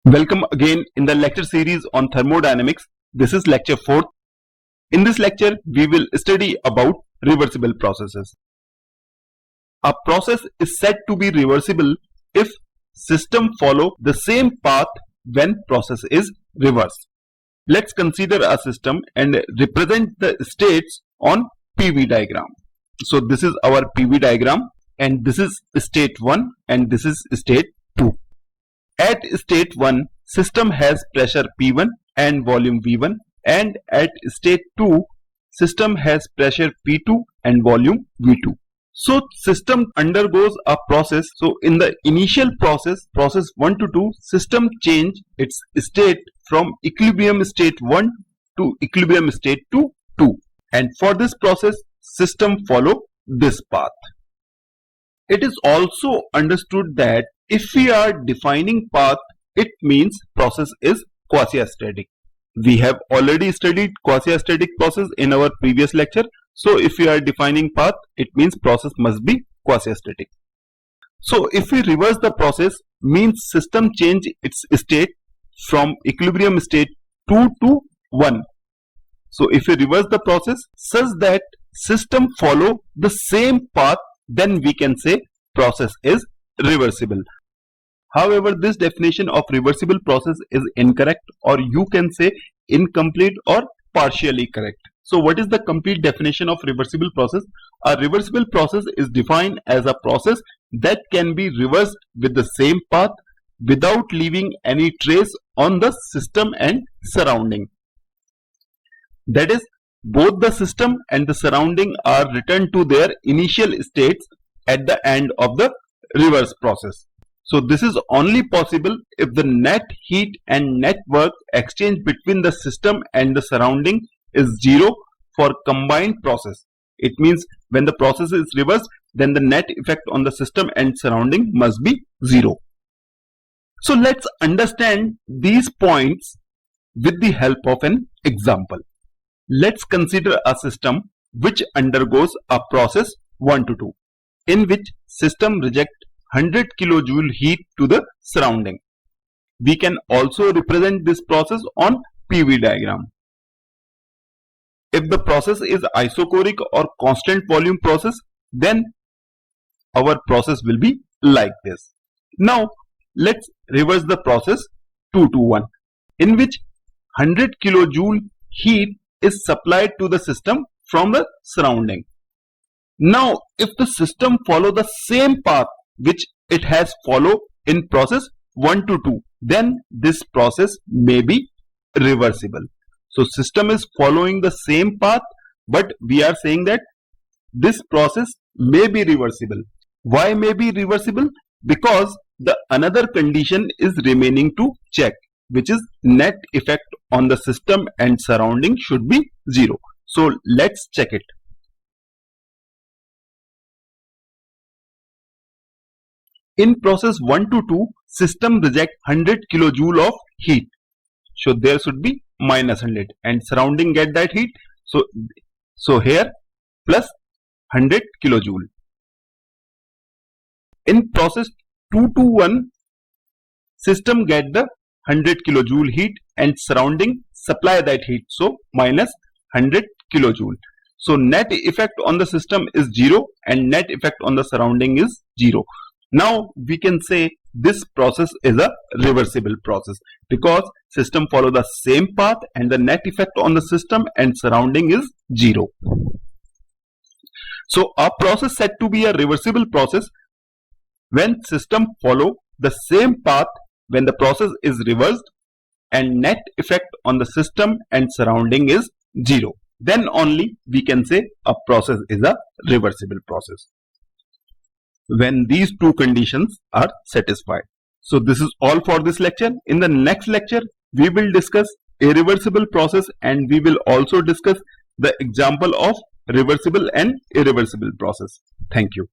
Welcome again in the lecture series on thermodynamics. This is lecture 4th. In this lecture, we will study about reversible processes. A process is said to be reversible if system follow the same path when process is reversed. Let's consider a system and represent the states on PV diagram. So this is our PV diagram and this is state 1 and this is state 2. At state 1, system has pressure P1 and volume V1, and at state 2, system has pressure P2 and volume V2. So system undergoes a process. So in the initial process 1 to 2, system change its state from equilibrium state 1 to equilibrium state 2. And for this process, system follow this path. It is also understood that if we are defining path, it means process is quasi-static. We have already studied quasi-static process in our previous lecture. So if we are defining path, it means process must be quasi-static. So if we reverse the process, means system change its state from equilibrium state 2 to 1. So if we reverse the process such that system follow the same path, then we can say process is reversible. However, this definition of reversible process is incorrect, or you can say incomplete or partially correct. So what is the complete definition of reversible process? A reversible process is defined as a process that can be reversed with the same path without leaving any trace on the system and surrounding. That is, both the system and the surrounding are returned to their initial states at the end of the reverse process. So this is only possible if the net heat and net work exchange between the system and the surrounding is 0 for combined process. It means when the process is reversed, then the net effect on the system and surrounding must be 0. So let's understand these points with the help of an example. Let's consider a system which undergoes a process 1 to 2, in which system rejects 100 kilojoule heat to the surrounding. We can also represent this process on PV diagram. If the process is isochoric or constant volume process, then our process will be like this. Now let's reverse the process 2 to 1, in which 100 kilojoule heat is supplied to the system from the surrounding. Now if the system follow the same path which it has followed in process 1 to 2, then this process may be reversible. So system is following the same path, but we are saying that this process may be reversible. Why may be reversible? Because the another condition is remaining to check, which is net effect on the system and surrounding should be 0. So let's check it. In process 1 to 2, system reject 100 kilojoule of heat. So there should be minus 100 and surrounding get that heat. So here plus 100 kilojoule. In process 2 to 1, system get the 100 kilojoule heat and surrounding supply that heat. So minus 100 kilojoule. So net effect on the system is 0 and net effect on the surrounding is 0. Now we can say this process is a reversible process because system follow the same path and the net effect on the system and surrounding is 0. So a process said to be a reversible process when system follow the same path when the process is reversed and net effect on the system and surrounding is 0. Then only we can say a process is a reversible process, when these two conditions are satisfied. So this is all for this lecture. In the next lecture, we will discuss a reversible process and we will also discuss the example of reversible and irreversible process. Thank you.